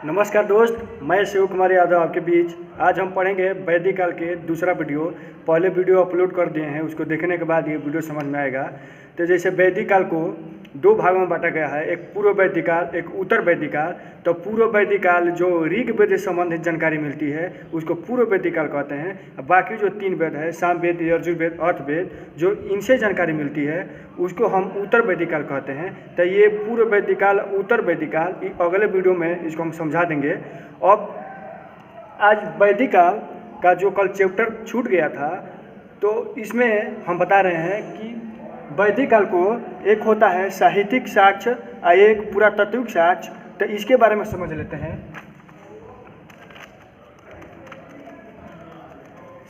नमस्कार दोस्त, मैं शिव कुमार यादव आपके बीच। आज हम पढ़ेंगे वैदिक काल के दूसरा वीडियो। पहले वीडियो अपलोड कर दिए हैं, उसको देखने के बाद ये वीडियो समझ में आएगा। तो जैसे वैदिक काल को दो भागों में बांटा गया है, एक पूर्व वैदिक काल, एक उत्तर वैदिक काल। तो पूर्व वैदिक काल जो ऋग वेद से संबंधित जानकारी मिलती है उसको पूर्व वैदिक काल कहते हैं। बाकी जो तीन वेद है, साम वेद, यजुर्वेद, अर्थवेद, जो इनसे जानकारी मिलती है उसको हम उत्तर वैदिक काल कहते हैं। तो ये पूर्व वैदिक काल, उत्तर वैदिक काल, अगले वीडियो में इसको हम समझा देंगे। अब आज वैदिक काल का जो कल चैप्टर छूट गया था, तो इसमें हम बता रहे हैं कि वैदिक काल को एक होता है साहित्यिक साक्ष्य और एक पुरातात्विक साक्ष्य। तो इसके बारे में समझ लेते हैं।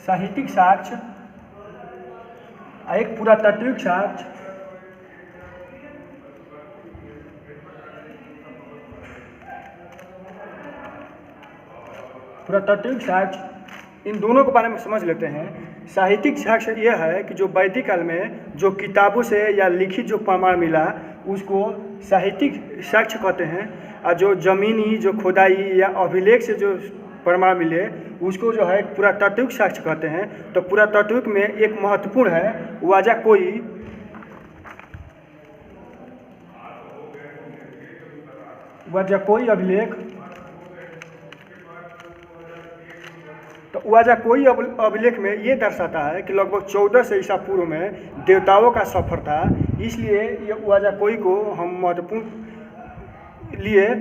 साहित्यिक साक्ष्य और एक पुरातात्विक साक्ष्य। पुरातात्विक साक्ष्य, इन दोनों के बारे में समझ लेते हैं। साहित्यिक साक्ष्य यह है कि जो वैदिक काल में जो किताबों से या लिखित जो प्रमाण मिला उसको साहित्यिक साक्ष्य कहते हैं, और जो जमीनी, जो खुदाई या अभिलेख से जो प्रमाण मिले उसको जो है पुरातात्विक साक्ष्य कहते हैं। तो पुरातात्विक में एक महत्वपूर्ण है वाजाकोई अभिलेख। तो वाजाकोई अभिलेख में ये दर्शाता है कि लगभग 1400 ईसा पूर्व में देवताओं का सफर था, इसलिए ये वाजाकोई को हम महत्वपूर्ण लिए।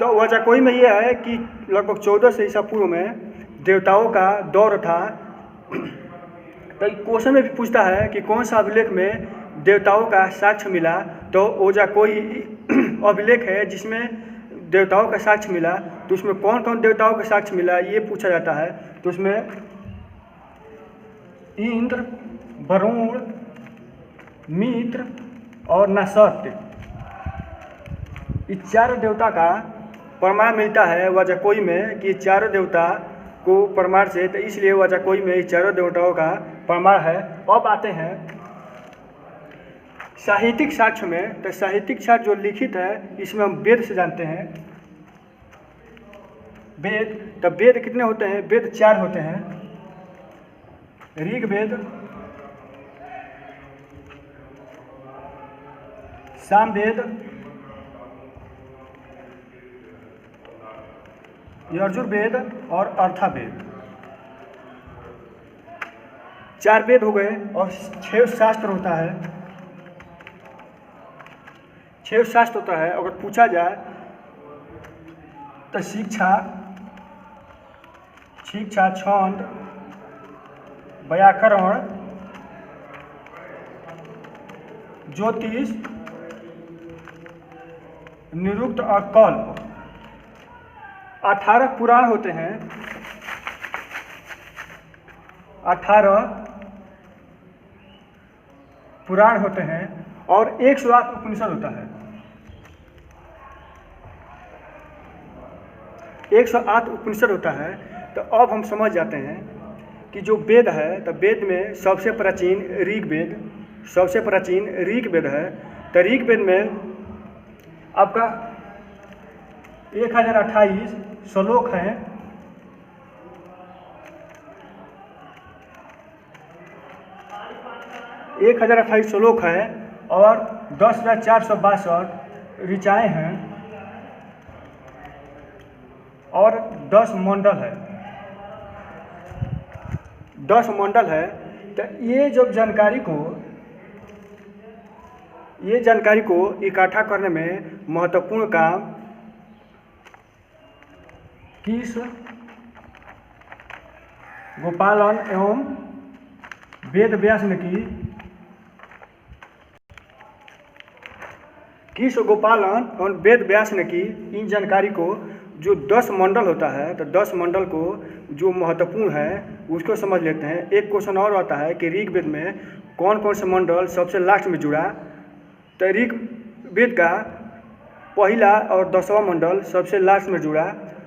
तो वाजाकोई में यह है कि लगभग 1400 ईसा पूर्व में देवताओं का दौर था। तो क्वेश्चन में भी पूछता है कि कौन सा अभिलेख में देवताओं का साक्ष्य मिला। तो वाजाकोई अभिलेख है जिसमें देवताओं का साक्ष्य मिला। तो उसमें कौन कौन देवताओं का साक्ष्य मिला ये पूछा जाता है। तो उसमें इंद्र, वरुण, मित्र और नसत्य, इस चार देवता का प्रमाण मिलता है वाजाकोई में कि चारों देवता को प्रमाण से। तो इसलिए वाजाकोई में इस चारों देवताओं का प्रमाण है। अब आते हैं साहित्यिक साक्ष्य में। तो साहित्यिक साक्ष्य जो लिखित है इसमें हम वेद से जानते हैं। वेद, तो वेद कितने होते हैं? वेद 4 होते हैं। ऋग वेद, साम वेद, यजुर्वेद और अर्थवेद। 4 वेद हो गए और 6 शास्त्र होता है। 6 शास्त्र होता है। अगर पूछा जाए तो शिक्षा, छंद, व्याकरण, ज्योतिष, निरुक्त और कल्प। 18 पुराण होते हैं। 18 पुराण होते हैं और 108 उपनिषद होता है। 108 उपनिषद होता है। तो अब हम समझ जाते हैं कि जो वेद है, तो वेद में सबसे प्राचीन ऋग वेद है। तो ऋग वेद में आपका 1028 श्लोक हैं। 1028 श्लोक है और 10,462 ऋचाएँ हैं और 10 मंडल है। 10 मंडल है। तो ये जानकारी को इकट्ठा करने में महत्वपूर्ण काम किस गोपालन एवं वेद व्यास ने की। किस गोपालन एवं वेद व्यास ने की। इन जानकारी को जो 10 मंडल होता है, तो 10 मंडल को जो महत्वपूर्ण है उसको समझ लेते हैं। एक क्वेश्चन और आता है कि ऋग वेद में कौन कौन से मंडल सबसे लास्ट में जुड़ा। तो ऋग वेद का पहला और 10वां मंडल सबसे लास्ट में जुड़ा।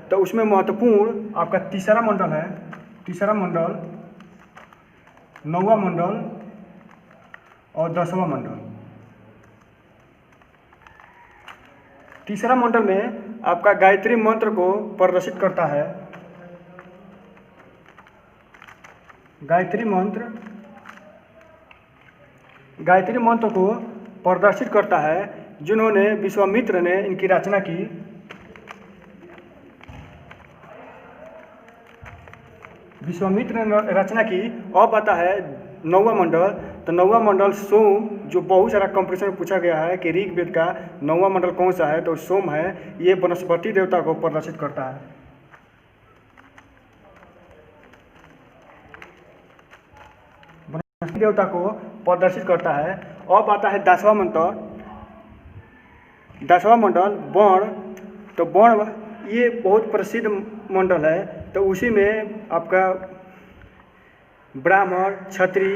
तो उसमें महत्वपूर्ण आपका तीसरा मंडल है। तीसरा मंडल, 9वां मंडल और 10वां मंडल। तीसरा मंडल में आपका गायत्री मंत्र को प्रदर्शित करता है। गायत्री मंत्र को प्रदर्शित करता है, जिन्होंने विश्वामित्र ने इनकी रचना की। विश्वामित्र ने रचना की। अब आता है नौवां मंडल। तो नौवां मंडल सोम, जो बहुत सारा कंपटीशन में पूछा गया है कि ऋग्वेद का नौवां मंडल कौन सा है, तो सोम है। ये वनस्पति देवता को प्रदर्शित करता है। वनस्पति देवता को प्रदर्शित करता है। अब आता है 10वां मंत्र। 10वां मंडल वर्ण। तो वर्ण ये बहुत प्रसिद्ध मंडल है। तो उसी में आपका ब्राह्मण, क्षत्रिय,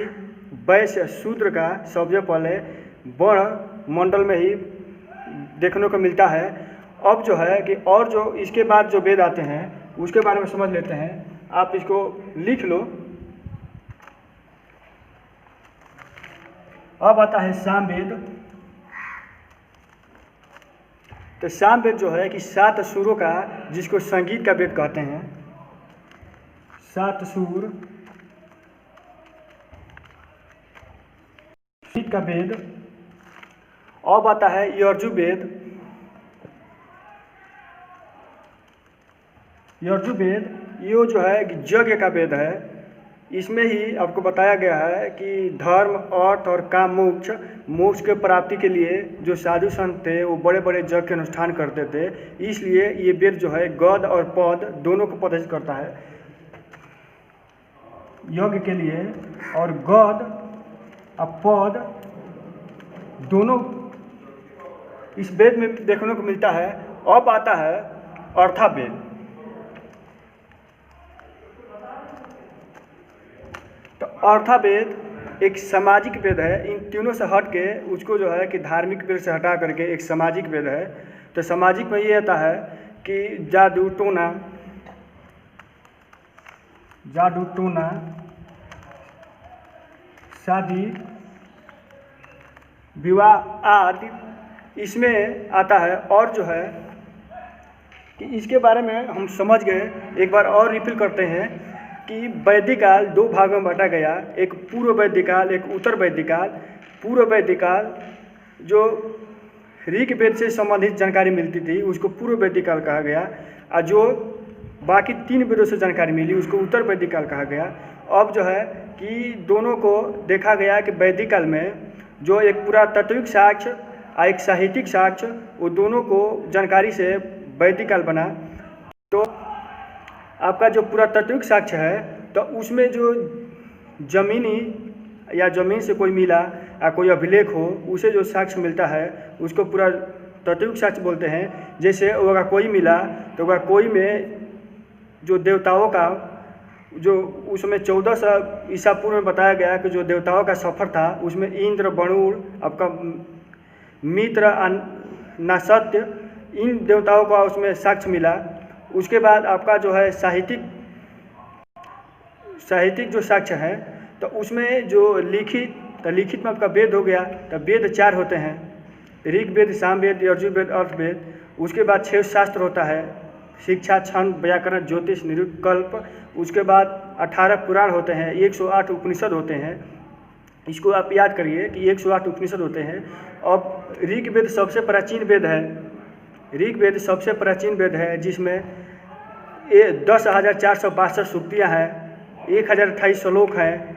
वैश्य, शूद्र का सबसे पहले वर्ण मंडल में ही देखने को मिलता है। अब जो है कि और जो इसके बाद जो वेद आते हैं उसके बारे में समझ लेते हैं। आप इसको लिख लो। अब आता है सामवेद। तो सामवेद जो है कि 7 सुरों का, जिसको संगीत का वेद कहते हैं, 7 सुर संगीत का वेद। अब आता है यजुर्वेद। यजुर्वेद ये जो है कि यज्ञ का वेद है। इसमें ही आपको बताया गया है कि धर्म, अर्थ और काम, मोक्ष के प्राप्ति के लिए जो साधु संत थे वो बड़े बड़े यज्ञ के अनुष्ठान करते थे। इसलिए ये वेद जो है गद और पद दोनों को प्रदर्शित करता है। यज्ञ के लिए और गद और पद दोनों इस वेद में देखने को मिलता है। अब आता है अर्थावेद। तो अर्थावेद एक सामाजिक वेद है। इन तीनों से हट के उसको जो है कि धार्मिक वेद से हटा करके एक सामाजिक वेद है। तो सामाजिक में ये आता है कि जादू टोना, शादी, विवाह आदि इसमें आता है। और जो है कि इसके बारे में हम समझ गए। एक बार और रिपीट करते हैं कि वैदिक काल 2 भागों में बांटा गया। एक पूर्व वैदिक काल, एक उत्तर वैदिक काल। पूर्व वैदिक काल जो ऋग्वेद से संबंधित जानकारी मिलती थी उसको पूर्व वैदिक काल कहा गया, और जो बाकी 3 वेदों से जानकारी मिली उसको उत्तर वैदिक काल कहा गया। अब जो है कि दोनों को देखा गया कि वैदिक काल में जो एक पुरातात्विक साक्ष्य और एक साहित्यिक साक्ष्य, वो दोनों को जानकारी से वैदिक काल बना। तो आपका जो पुरातात्विक साक्ष्य है तो उसमें जो जमीनी या ज़मीन से कोई मिला या कोई अभिलेख हो उसे जो साक्ष्य मिलता है उसको पुरातात्विक साक्ष्य बोलते हैं। जैसे अगर कोई मिला तो अगर कोई में जो देवताओं का जो उसमें 1400 ईसा पूर्व में बताया गया कि जो देवताओं का सफ़र था उसमें इंद्र, वरुण, आपका मित्र, नासत्य, इन देवताओं का उसमें साक्ष्य मिला। उसके बाद आपका जो है साहित्यिक जो साक्ष्य है तो उसमें जो लिखित में आपका वेद हो गया। तो वेद 4 होते हैं, ऋग्वेद, सामवेद, यजुर्वेद, अर्थवेद। उसके बाद 6 शास्त्र होता है, शिक्षा, छंद, व्याकरण, ज्योतिष, निरुक्त, कल्प। उसके बाद 18 पुराण होते हैं, 108 उपनिषद होते हैं। इसको आप याद करिए कि 108 उपनिषद होते हैं। अब ऋग्वेद सबसे प्राचीन वेद है। ऋग्वेद सबसे प्राचीन वेद है जिसमें 10,462 सूक्तियाँ हैं, 1028 श्लोक हैं।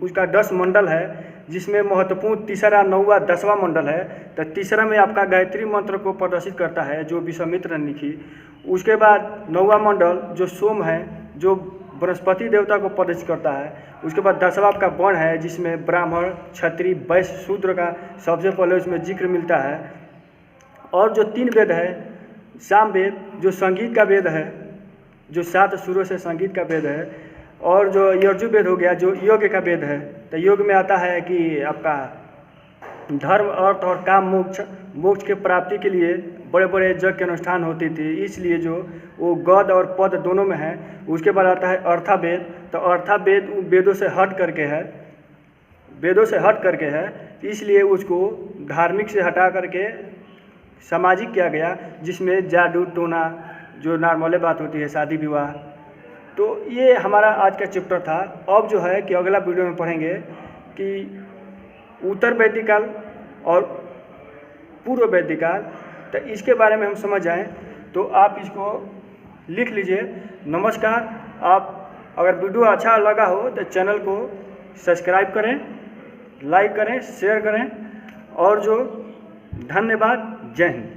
उसका 10 मंडल है, जिसमें महत्वपूर्ण तीसरा, 9वां, 10वां मंडल है। तो तीसरा में आपका गायत्री मंत्र को प्रदर्शित करता है जो विश्वामित्र ने लिखी। उसके बाद 9वां मंडल जो सोम है जो बृहस्पति देवता को प्रदर्शित करता है। उसके बाद 10वां आपका वर्ण है जिसमें ब्राह्मण, क्षत्रिय, वैश्य, शूद्र का सबसे पहले उसमें जिक्र मिलता है। और जो 3 वेद है, सामवेद जो संगीत का वेद है, जो 7 सुरों से संगीत का वेद है। और जो यजुर्वेद हो गया जो योग का वेद है। तो योग में आता है कि आपका धर्म, अर्थ और काम, मोक्ष के प्राप्ति के लिए बड़े बड़े यज्ञ के अनुष्ठान होती थी, इसलिए जो वो गद और पद दोनों में है। उसके बाद आता है अर्थावेद। तो अर्थावेद वेदों से हट करके है, इसलिए उसको धार्मिक से हटा करके सामाजिक किया गया, जिसमें जादू टोना जो नॉर्मल बात होती है, शादी विवाह। तो ये हमारा आज का चैप्टर था। अब जो है कि अगला वीडियो में पढ़ेंगे कि उत्तर वैदिक काल और पूर्व वैदिक काल। तो इसके बारे में हम समझ जाएं तो आप इसको लिख लीजिए। नमस्कार। आप अगर वीडियो अच्छा लगा हो तो चैनल को सब्सक्राइब करें, लाइक करें, शेयर करें और जो धन्यवाद। जय हिंद।